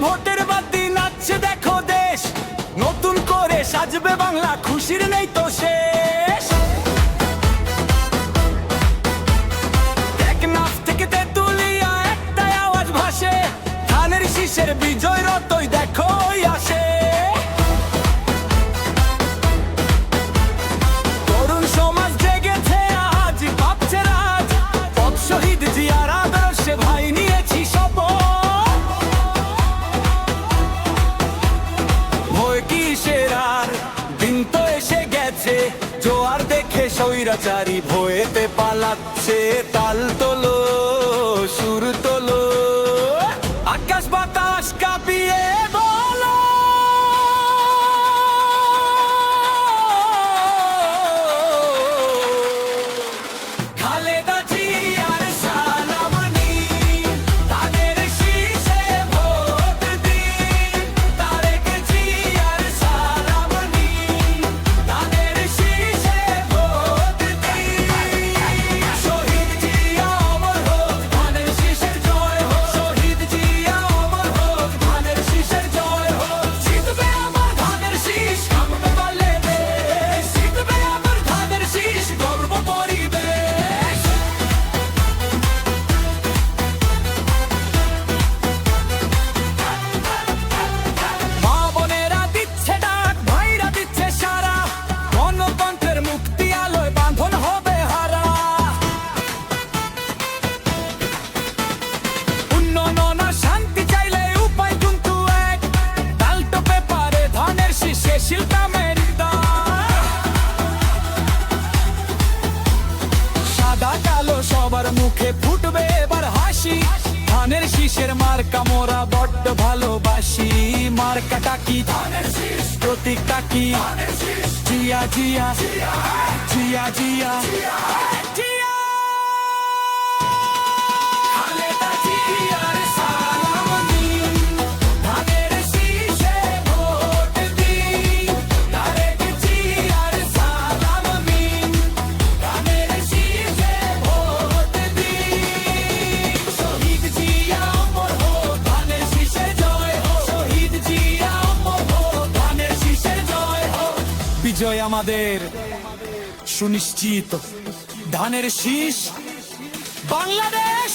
ভোটের বাতি নাচছে দেখো দেশ, নতুন করে সাজবে বাংলা, খুশির নেই তো শেষ। টেকনাফ থেকে তেতুলিয়া একটাই আওয়াজ ভাসে, ধানের শীষের বিজয় রতই দেখো আসে। তরুণ সমাজ জেগেছে আজ, ভাবছে রাজ, পথ শহীদ জিয়ার আদর্শে ভাই নিয়েছি শপথ। ভয় কিসের আর, দিন তো এসে গেছে, জোয়ার দেখে স্বৈরাচারী ভয়েতে পালাচ্ছে। তাল তোলো, সুর তোলো, আকাশ বাতাস কাঁপিয়ে বলো, খালেদা জিয়ার সালাম নিন, ধানের শীষে ভোট দিন। তারেক জিয়ার সালাম নিন, ধানের শীষে ভোট দিন। শহীদ জিয়া অমর হোক, ধানের শীষের জয় হোক। শহীদ জিয়া অমর হোক, ধানের শীষের জয় হোক। জিতবে আমার ধানের শীষ, কাঁপবে বলে দেশ। জিতবে আমার ধানের শীষ, গর্ব পরিবেশ। মা বোনেরা দিচ্ছে ডাক, ভাইরা দিচ্ছে সারা, গণতন্ত্রের মুক্তি আলোয় বাঁধন হবে হারা। উন্নয়ন আর শান্তি চাইলে উপায় কিন্তু এক, ডালটো পেপারে ধানের শীষে শিল্পামের দাগ। সাদা কালো সবার মুখে ফুটবে এবার হাসি, ধানের শীষের মার্কা মোরা বড্ড ভালোবাসি। মার্কাটা কি? ধানের শীষ। প্রতীকটা কি? জিয়া জিয়া জিয়া জিয়া জিয়া। খালেদা জিয়ার সালাম নিন, ধানের শীষে ভোট দিন। তারেক জিয়ার সালাম নিন, ধানের শীষে ভোট দিন। শহীদ জিয়া অমর হোক, ধানের শীষের জয় হোক। শহীদ জিয়া অমর হোক, ধানের শীষের জয় হোক। বিজয় আমাদের সুনিশ্চিত, ধানের শীষ বাংলাদেশ।